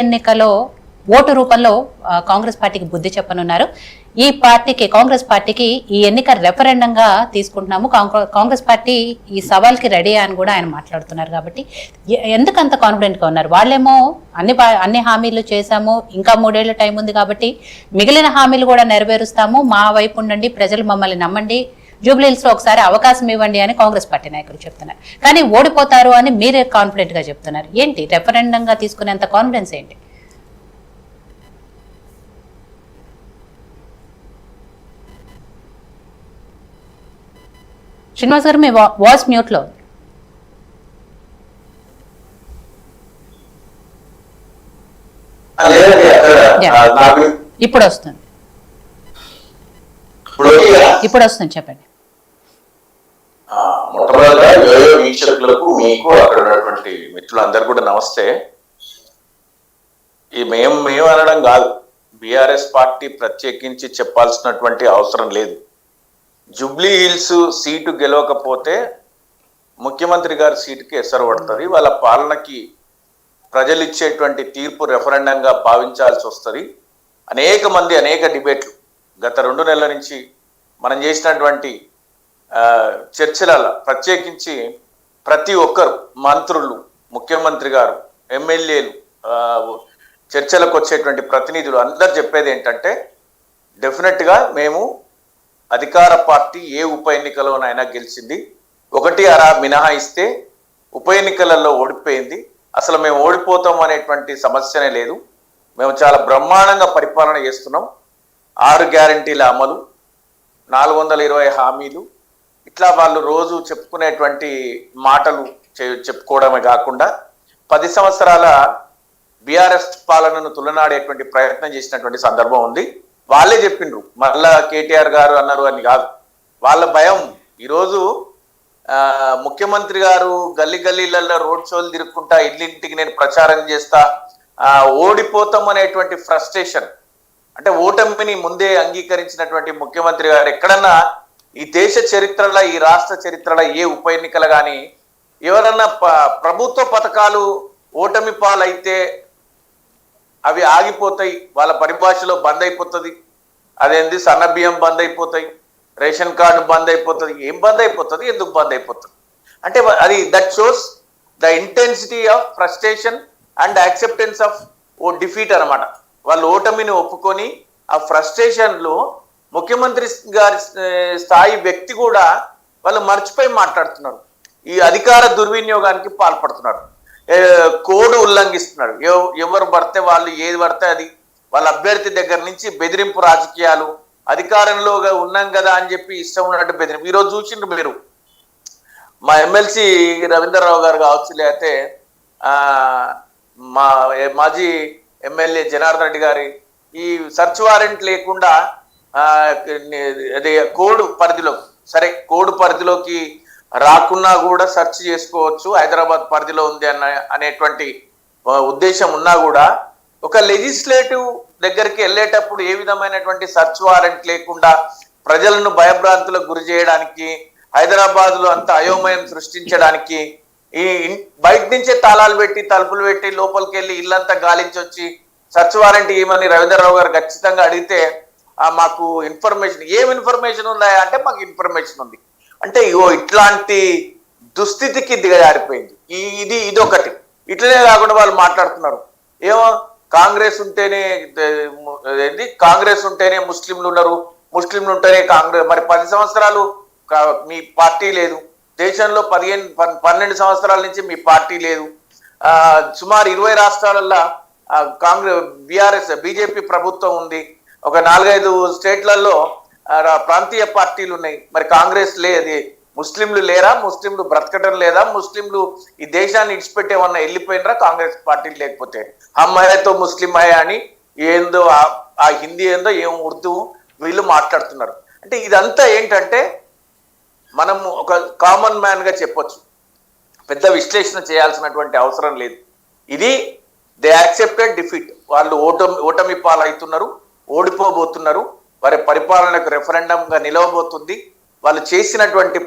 ఎన్నికలో ఓటు రూపంలో కాంగ్రెస్ పార్టీకి బుద్ధి చెప్పనున్నారు. ఈ పార్టీకి కాంగ్రెస్ పార్టీకి ఈ ఎన్నిక రెఫరెండంగా తీసుకుంటున్నాము, కాంగ్రెస్ పార్టీ ఈ సవాల్కి రెడీ అని కూడా ఆయన మాట్లాడుతున్నారు. కాబట్టి ఎందుకు అంత కాన్ఫిడెంట్గా ఉన్నారు? వాళ్ళేమో అన్ని హామీలు చేశాము, ఇంకా 3 ఏళ్ల టైం ఉంది కాబట్టి మిగిలిన హామీలు కూడా నెరవేరుస్తాము, మా వైపు ఉండండి, ప్రజలు మమ్మల్ని నమ్మండి, జూబ్లీహిల్స్ లో ఒకసారి అవకాశం ఇవ్వండి అని కాంగ్రెస్ పార్టీ నాయకులు చెప్తున్నారు. కానీ ఓడిపోతారు అని మీరే కాన్ఫిడెంట్ గా చెప్తున్నారు. ఏంటి రెఫరెండంగా తీసుకునేంత కాన్ఫిడెన్స్ ఏంటి? శ్రీనివాస్ గారు, మీ వాయిస్ మ్యూట్ లో. ఇప్పుడు వస్తుంది, చెప్పండి. మొట్టమొదటిగా యోయో వీక్షకులకు, మీకు అక్కడ ఉన్నటువంటి మిత్రులందరూ కూడా నమస్తే. ఈ మేము అనడం కాదు, బీఆర్ఎస్ పార్టీ ప్రత్యేకించి చెప్పాల్సినటువంటి అవసరం లేదు. జూబ్లీ హిల్స్ సీటు గెలవకపోతే ముఖ్యమంత్రి గారి సీటుకి ఎసరు పడుతుంది. వాళ్ళ పాలనకి ప్రజలు ఇచ్చేటువంటి తీర్పు రెఫరెండంగా భావించాల్సి వస్తుంది. అనేక మంది అనేక డిబేట్లు గత 2 నెలల నుంచి మనం చేసినటువంటి చర్చలలో ప్రత్యేకించి ప్రతి ఒక్కరు, మంత్రులు, ముఖ్యమంత్రి గారు, ఎమ్మెల్యేలు, చర్చలకు వచ్చేటువంటి ప్రతినిధులు అందరు చెప్పేది ఏంటంటే, డెఫినెట్గా మేము అధికార పార్టీ ఏ ఉప ఎన్నికలోనైనా గెలిచింది, 1-6 మినహాయిస్తే ఉప ఎన్నికలలో ఓడిపోయింది. అసలు మేము ఓడిపోతాం అనేటువంటి సమస్యనే లేదు. మేము చాలా బ్రహ్మాండంగా పరిపాలన చేస్తున్నాం. 6 గ్యారంటీల అమలు, 420 హామీలు, ఇట్లా వాళ్ళు రోజు చెప్పుకునేటువంటి మాటలు చెప్పుకోవడమే కాకుండా 10 సంవత్సరాల బీఆర్ఎస్ పాలనను తులనాడేటువంటి ప్రయత్నం చేసినటువంటి సందర్భం ఉంది. వాళ్ళే చెప్పిండ్రు, మళ్ళా కేటీఆర్ గారు అన్నారు అని కాదు. వాళ్ళ భయం ఈరోజు ముఖ్యమంత్రి గారు గల్లీలలో రోడ్ షోలు తిరుక్కుంటా, ఇంటింటికి నేను ప్రచారం చేస్తా, ఓడిపోతాం అనేటువంటి ఫ్రస్ట్రేషన్. అంటే ఓటమిని ముందే అంగీకరించినటువంటి ముఖ్యమంత్రి గారు ఎక్కడన్నా ఈ దేశ చరిత్రలో, ఈ రాష్ట్ర చరిత్రలో ఏ ఉప ఎన్నికలు కానీ ఎవరన్నా ప్రభుత్వ పథకాలు ఓటమి పాలైతే అవి ఆగిపోతాయి, వాళ్ళ పరిభాషలో బంద్ అయిపోతుంది. అదేంది, సన్న బియ్యం బంద్ అయిపోతాయి, రేషన్ కార్డు బంద్ అయిపోతుంది. ఏం బంద్ అయిపోతుంది, ఎందుకు బంద్ అయిపోతుంది అంటే అది that shows the intensity of frustration and acceptance of oh defeat అనమాట. వాళ్ళు ఓటమిని ఒప్పుకొని ఆ ఫ్రస్ట్రేషన్లో ముఖ్యమంత్రి గారి స్థాయి వ్యక్తి కూడా వాళ్ళు మర్చిపోయి మాట్లాడుతున్నారు. ఈ అధికార దుర్వినియోగానికి పాల్పడుతున్నారు, కోడ్ ఉల్లంఘిస్తున్నారు. ఎవరు పడితే వాళ్ళు, ఏది పడితే అది, వాళ్ళ అభ్యర్థి దగ్గర నుంచి బెదిరింపు రాజకీయాలు, అధికారంలో ఉన్నాం కదా అని చెప్పి ఇష్టం ఉన్నట్టు బెదిరింపు. ఈరోజు చూసిండ్రు మీరు, మా ఎమ్మెల్సీ రవీంద్రరావు గారు కావచ్చు, లేకపోతే మా మాజీ ఎమ్మెల్యే జనార్దన్ రెడ్డి గారి ఈ సర్చ్ వారెంట్ లేకుండా అదే కోడ్ పరిధిలో, సరే కోడ్ పరిధిలోకి రాకున్నా కూడా సెర్చ్ చేసుకోవచ్చు, హైదరాబాద్ పరిధిలో ఉంది అనేటువంటి ఉద్దేశం ఉన్నా కూడా ఒక లెజిస్లేటివ్ దగ్గరికి వెళ్ళేటప్పుడు ఏ విధమైనటువంటి సెర్చ్ వారెంట్ లేకుండా ప్రజలను భయభ్రాంతులకు గురి చేయడానికి, హైదరాబాద్ లో అంత అయోమయం సృష్టించడానికి, ఈ బయట నుంచే తాళాలు పెట్టి, తలుపులు పెట్టి, లోపలికి వెళ్ళి ఇల్లంతా గాలించొచ్చి సెర్చ్ వారెంట్ ఏమని రవీంద్రరావు గారు ఖచ్చితంగా అడిగితే, మాకు ఇన్ఫర్మేషన్, ఏం ఇన్ఫర్మేషన్ ఉందా అంటే మాకు ఇన్ఫర్మేషన్ ఉంది అంటే, ఇట్లాంటి దుస్థితికి దిగజారిపోయింది. ఇదొకటి. ఇట్లనే కాకుండా వాళ్ళు మాట్లాడుతున్నారు, ఏమో కాంగ్రెస్ ఉంటేనే ముస్లింలు ఉన్నారు, ముస్లింలు ఉంటేనే కాంగ్రెస్. మరి 10 సంవత్సరాలు మీ పార్టీ లేదు, దేశంలో 12 సంవత్సరాల నుంచి మీ పార్టీ లేదు. సుమారు 20 రాష్ట్రాలలో కాంగ్రెస్ బీజేపీ ప్రభుత్వం ఉంది. ఒక 4-5 స్టేట్లలో ప్రాంతీయ పార్టీలు ఉన్నాయి. మరి కాంగ్రెస్ లేదు, ముస్లింలు లేరా? ముస్లింలు బ్రతకటం లేదా? ముస్లింలు ఈ దేశాన్ని ఇడిచిపెట్టేమన్నా వెళ్ళిపోయినరా కాంగ్రెస్ పార్టీలు లేకపోతే? అమ్మాయితో ముస్లిం అయ్యా అని ఏందో ఆ హిందీ ఏందో ఏం ఉర్దూ వీళ్ళు మాట్లాడుతున్నారు. అంటే ఇదంతా ఏంటంటే, మనం ఒక కామన్ మ్యాన్ గా చెప్పొచ్చు, పెద్ద విశ్లేషణ చేయాల్సినటువంటి అవసరం లేదు. ఇది దే యాక్సెప్టెడ్ డిఫీట్. వాళ్ళు ఓటమి పాలవుతున్నారు, ఓడిపోబోతున్నారు. వారి పరిపాలనకు రెఫరెండంగా నిలవబోతుంది. వాళ్ళు చేసినటువంటి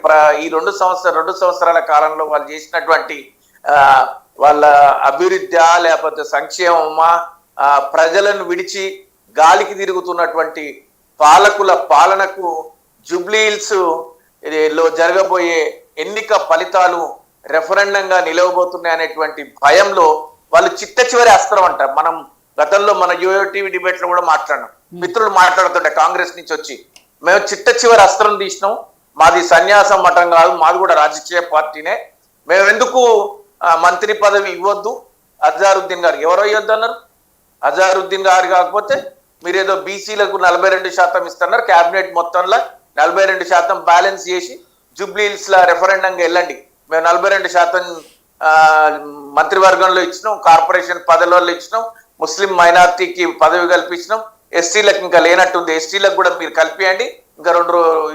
ఈ 2 సంవత్సరాల కాలంలో వాళ్ళు చేసినటువంటి వాళ్ళ అభివృద్ధి లేకపోతే సంక్షేమమా, ప్రజలను విడిచి గాలికి తిరుగుతున్నటువంటి పాలకుల పాలనకు జూబ్లీహిల్స్ లో జరగబోయే ఎన్నిక ఫలితాలు రెఫరెండంగా నిలవబోతున్నాయి అనేటువంటి భయంలో వాళ్ళు చిట్ట చివరి అస్త్రం అంటారు. మనం గతంలో మన టీవీ డిబేట్ లో కూడా మాట్లాడినాం, మిత్రులు మాట్లాడుతుంటే కాంగ్రెస్ నుంచి వచ్చి, మేము చిట్ట చివరి అస్త్రం తీసినాం, మాది సన్యాసం మఠం కాదు, మాది కూడా రాజకీయ పార్టీనే, మేము ఎందుకు మంత్రి పదవి ఇవ్వద్దు అజారుద్దీన్ గారికి. ఎవరో ఇవ్వద్దు అన్నారు? అజారుద్దీన్ గారు కాకపోతే మీరేదో బీసీలకు 42% ఇస్తున్నారు, క్యాబినెట్ మొత్తంలో 42% బ్యాలెన్స్ చేసి జూబ్లీహిల్స్ లా రెఫరెండంగా వెళ్ళండి, మేము 42% మంత్రివర్గంలో ఇచ్చినాం, కార్పొరేషన్ పదవుల్లో ఇచ్చినాం, ముస్లిం మైనార్టీకి పదవి కల్పించినాం, ఎస్టీలకు ఇంకా లేనట్టుంది, ఎస్టీలకు కూడా మీరు కల్పియండి, ఇంకా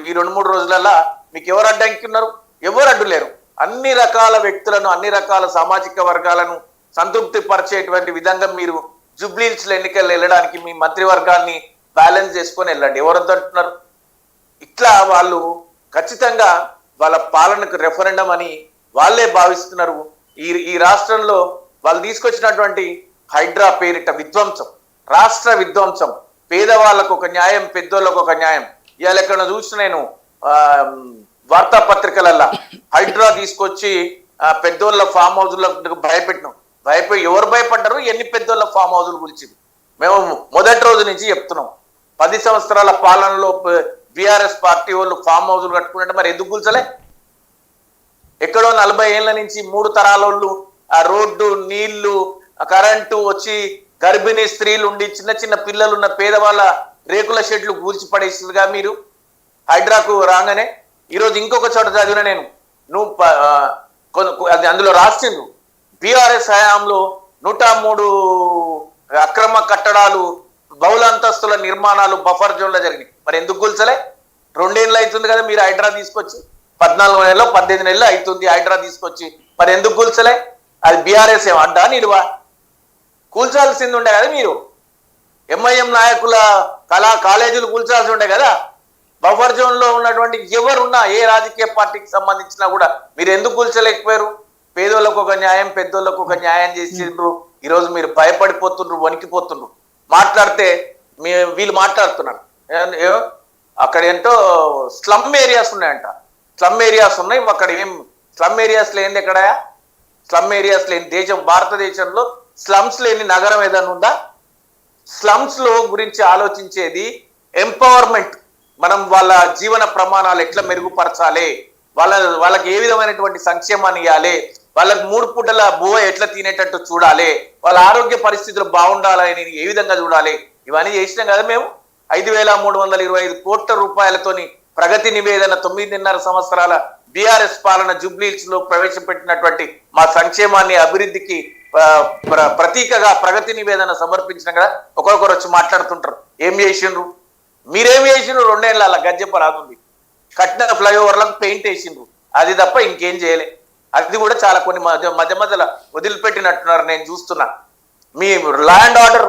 ఈ 2-3 రోజులలో మీకు ఎవరు అడ్డంకి ఉన్నారు? ఎవరు అడ్డు లేరు. అన్ని రకాల వ్యక్తులను, అన్ని రకాల సామాజిక వర్గాలను సంతృప్తి పరిచేటువంటి విధంగా మీరు జూబ్లీహిల్స్ లో ఎన్నికలు వెళ్ళడానికి మీ మంత్రివర్గాన్ని బ్యాలెన్స్ చేసుకొని వెళ్ళండి. ఎవరు వద్దంటున్నారు? ఇట్లా వాళ్ళు ఖచ్చితంగా వాళ్ళ పాలనకు రెఫరెండం అని వాళ్ళే భావిస్తున్నారు. ఈ రాష్ట్రంలో వాళ్ళు తీసుకొచ్చినటువంటి హైడ్రా పేరిట విధ్వంసం, రాష్ట్ర విధ్వంసం, పేదవాళ్ళకు ఒక న్యాయం, పెద్దోళ్ళకు ఒక న్యాయం. ఇవాళ ఎక్కడ చూసిన నేను వార్తాపత్రికలల్లా హైడ్రా తీసుకొచ్చి పెద్దోళ్ళ ఫామ్ హౌస్లకు భయపోయి ఎవరు భయపడ్డారు? ఎన్ని పెద్దోళ్ళ ఫామ్ హౌజుల గురించి మేము మొదటి రోజు నుంచి చెప్తున్నాం. 10 సంవత్సరాల పాలనలో బీఆర్ఎస్ పార్టీ వాళ్ళు ఫామ్ హౌజులు కట్టుకుంటే మరి ఎందుకు కూల్చలే? ఎక్కడో 40 ఏళ్ల నుంచి 3 తరాల వాళ్ళు ఆ రోడ్డు, నీళ్లు, కరెంటు వచ్చి గర్భిణీ స్త్రీలు ఉండి చిన్న చిన్న పిల్లలున్న పేదవాళ్ళ రేకుల షెడ్లు కూల్చి పడేస్తుందిగా మీరు హైడ్రాకు రాగానే. ఈరోజు ఇంకొక చోట చదివిన నేను, అది అందులో రాసిండు, బీఆర్ఎస్ హయాంలో 103 అక్రమ కట్టడాలు, బహుళ అంతస్తుల నిర్మాణాలు బఫర్ జోన్లో జరిగినాయి. మరి ఎందుకు కూల్చలే? 2 ఏళ్ళు అవుతుంది కదా మీరు హైడ్రా తీసుకొచ్చి, 14 నెలలో 18 నెలలు అవుతుంది హైడ్రా తీసుకొచ్చి, మరి ఎందుకు కూల్చలే? అది బీఆర్ఎస్ ఏం అడ్డా నిలువా? కూల్చాల్సింది ఉండే కదా మీరు. ఎంఐఎం నాయకుల కాలేజీలు కూల్చాల్సి ఉండే కదా. బఫర్ జోన్ లో ఉన్నటువంటి ఎవరున్నా, ఏ రాజకీయ పార్టీకి సంబంధించినా కూడా మీరు ఎందుకు కూల్చలేకపోయారు? పేదోళ్ళకు ఒక న్యాయం, పెద్దోళ్ళకు ఒక న్యాయం చేసిండ్రు. ఈరోజు మీరు భయపడిపోతుండ్రు, వణికిపోతుండ్రు. మాట్లాడితే వీళ్ళు మాట్లాడుతున్నారు, అక్కడ ఏంటో స్లమ్ ఏరియాస్ ఉన్నాయంట. స్లమ్ ఏరియాస్ ఉన్నాయి, అక్కడ ఏం స్లమ్ ఏరియాస్ లేని ఎక్కడ? స్లమ్ ఏరియాస్ లేని దేశం, భారతదేశంలో స్లమ్స్ లేని నగరం ఏదైనా ఉందా? స్లమ్స్ లో గురించి ఆలోచించేది ఎంపవర్మెంట్, మనం వాళ్ళ జీవన ప్రమాణాలు ఎట్లా మెరుగుపరచాలి, వాళ్ళకి ఏ విధమైనటువంటి సంక్షేమాన్ని ఇవ్వాలి, వాళ్ళకి 3 పూటల బువ్వ ఎట్లా తినేటట్టు చూడాలి, వాళ్ళ ఆరోగ్య పరిస్థితులు బాగుండాలని ఏ విధంగా చూడాలి, ఇవన్నీ చేసినాం కదా మేము. 5,325 కోట్ల రూపాయలతోని ప్రగతి నివేదన 9.5 సంవత్సరాల బీఆర్ఎస్ పాలన జూబ్లీహిల్స్ లో ప్రవేశపెట్టినటువంటి మా సంక్షేమాన్ని, అభివృద్ధికి ప్రతీకగా ప్రగతి నివేదన సమర్పించిన కదా. ఒకరొకరు వచ్చి మాట్లాడుతుంటారు, ఏం చేసిండ్రు? మీరేం చేసిండ్రు? 2 ఏళ్ళ గజ్జెప్ప రాకుంది, కట్టిన ఫ్లైఓవర్లకు పెయింట్ వేసిండ్రు, అది తప్ప ఇంకేం చేయలే. అది కూడా చాలా కొన్ని మధ్య మధ్యలో వదిలిపెట్టినట్టున్నారు, నేను చూస్తున్నా. మీ ల్యాండ్ ఆర్డర్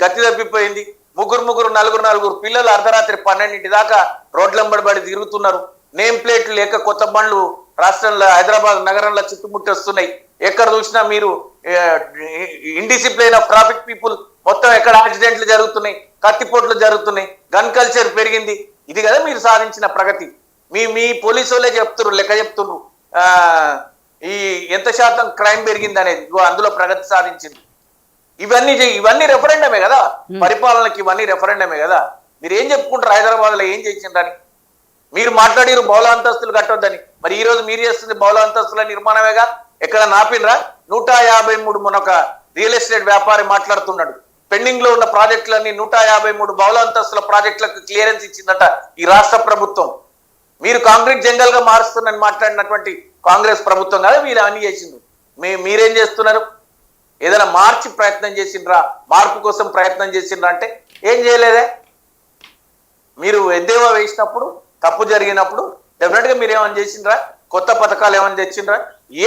గతి తప్పిపోయింది. ముగ్గురు నలుగురు పిల్లలు అర్ధరాత్రి 12 దాకా రోడ్లంబడి తిరుగుతున్నారు. నేమ్ ప్లేట్లు లేక కొత్త బండ్లు రాష్ట్రంలో, హైదరాబాద్ నగరంలో చుట్టుముట్టి వస్తున్నాయి. ఎక్కడ చూసినా మీరు ఇండిసిప్లైన్ ఆఫ్ ట్రాఫిక్ పీపుల్, మొత్తం ఎక్కడ యాక్సిడెంట్లు జరుగుతున్నాయి, కత్తిపోట్లు జరుగుతున్నాయి, గన్ కల్చర్ పెరిగింది. ఇది కదా మీరు సాధించిన ప్రగతి. మీ పోలీసు వాళ్ళే చెప్తున్నారు, లెక్క చెప్తున్నారు ఈ ఎంత శాతం క్రైమ్ పెరిగింది అనేది, అందులో ప్రగతి సాధించింది. ఇవన్నీ రెఫరెండమే కదా, పరిపాలనకి ఇవన్నీ రెఫరెండమే కదా. మీరు ఏం చెప్పుకుంటారు? హైదరాబాద్ లో ఏం చేసిండ్రని మీరు మాట్లాడిరు, బహుళ అంతస్తులు కట్టొద్దని. మరి ఈ రోజు మీరు చేస్తుంది బహుళ అంతస్తుల నిర్మాణమేగా. ఎక్కడ నాపినరా? 153 మొన్నొక రియల్ ఎస్టేట్ వ్యాపారి మాట్లాడుతున్నాడు, పెండింగ్ లో ఉన్న ప్రాజెక్టులన్నీ 153 బహుళ అంతస్తుల ప్రాజెక్టులకు క్లియరెన్స్ ఇచ్చిందట ఈ రాష్ట్ర ప్రభుత్వం. మీరు కాంక్రీట్ జంగల్ గా మారుస్తుందని మాట్లాడినటువంటి కాంగ్రెస్ ప్రభుత్వం కదా వీళ్ళు అన్ని చేసిండ్రు. మీరేం చేస్తున్నారు? ఏదైనా మార్చి ప్రయత్నం చేసిండ్రా? మార్పు కోసం ప్రయత్నం చేసిండ్రా అంటే ఏం చేయలేదే. మీరు ఎద్దేవా వేసినప్పుడు, తప్పు జరిగినప్పుడు డెఫినెట్ గా మీరు ఏమైనా చేసిండ్రా? కొత్త పథకాలు ఏమైనా తెచ్చిండ్రా?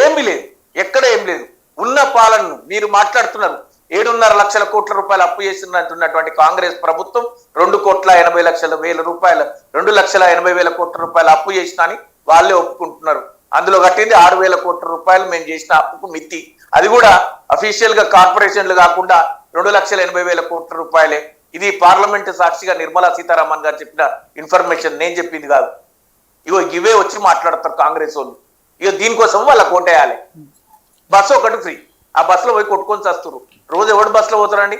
ఏమీ లేదు, ఎక్కడ ఏం లేదు. ఉన్న పాలనను మీరు మాట్లాడుతున్నారు. 7.5 లక్షల కోట్ల రూపాయలు అప్పు చేసినటువంటి కాంగ్రెస్ ప్రభుత్వం 2,80,00,000 రూపాయలు, 2,80,000 కోట్ల రూపాయలు అప్పు చేసినా అని వాళ్ళే ఒప్పుకుంటున్నారు. అందులో కట్టింది 6,000 కోట్ల రూపాయలు మేము చేసిన అప్పుకు మిత్తి. అది కూడా అఫీషియల్ గా కార్పొరేషన్లు కాకుండా 2,80,000 కోట్ల రూపాయలే. ఇది పార్లమెంట్ సాక్షిగా నిర్మలా సీతారామన్ గారు చెప్పిన ఇన్ఫర్మేషన్, నేను చెప్పింది కాదు. ఇగో ఇవే వచ్చి మాట్లాడతారు కాంగ్రెస్ వాళ్ళు. ఇక దీనికోసం వాళ్ళ కోటేయాలి. బస్సు ఒకటి ఫ్రీ, ఆ బస్సులో పోయి కొట్టుకొని చస్తున్నారు. రోజు ఎవడు బస్సులో పోతారండి?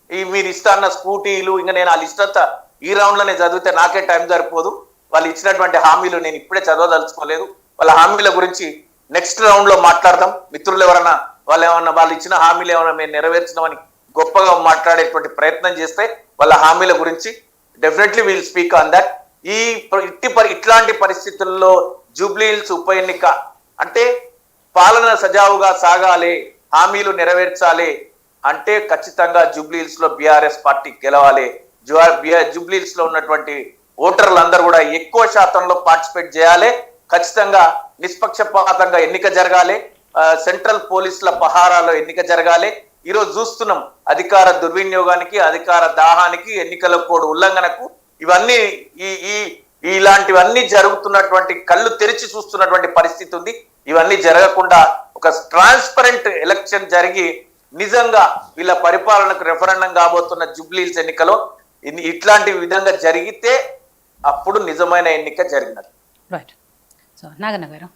ఈ మీరు ఇస్తా అన్న స్కూటీలు, ఇంకా నేను ఆ లిస్ట్ అంతా ఈ రౌండ్ లోనే చదివితే నాకే టైం సరిపోదు. వాళ్ళు ఇచ్చినటువంటి హామీలు నేను ఇప్పుడే చదవదలుచుకోలేదు. వాళ్ళ హామీల గురించి నెక్స్ట్ రౌండ్ లో మాట్లాడదాం. మిత్రులు ఎవరన్నా వాళ్ళు ఇచ్చిన హామీలు ఏమైనా మేము నెరవేర్చినామని గొప్పగా మాట్లాడేటువంటి ప్రయత్నం చేస్తే వాళ్ళ హామీల గురించి definitely will speak on that. ఇట్లాంటి పరిస్థితుల్లో జూబ్లీహిల్స్ ఉప ఎన్నిక అంటే పాలన సజావుగా సాగాలి, హామీలు నెరవేర్చాలి అంటే ఖచ్చితంగా జూబ్లీహిల్స్ లో బీఆర్ఎస్ పార్టీ గెలవాలి. జూబ్లీహిల్స్ లో ఉన్నటువంటి ఓటర్లందరూ కూడా ఎక్కువ శాతంలో పార్టిసిపేట్ చేయాలి. ఖచ్చితంగా నిష్పక్షపాతంగా ఎన్నిక జరగాలి. సెంట్రల్ పోలీసుల పహారాలో ఎన్నిక జరగాలి. ఈరోజు చూస్తున్నాం అధికార దుర్వినియోగానికి, అధికార దాహానికి, ఎన్నికల కోడ్ ఉల్లంఘనకు ఇవన్నీ ఇలాంటివన్నీ జరుగుతున్నటువంటి కళ్ళు తెరిచి చూస్తున్నటువంటి పరిస్థితి ఉంది. ఇవన్నీ జరగకుండా ఒక ట్రాన్స్పరెంట్ ఎలక్షన్ జరిగి నిజంగా వీళ్ళ పరిపాలనకు రెఫరెండం కాబోతున్న జూబ్లీహిల్స్ ఎన్నికలో ఇట్లాంటి విధంగా జరిగితే అప్పుడు నిజమైన ఎన్నిక జరిగినది. రైట్. సో నాగన్న గారు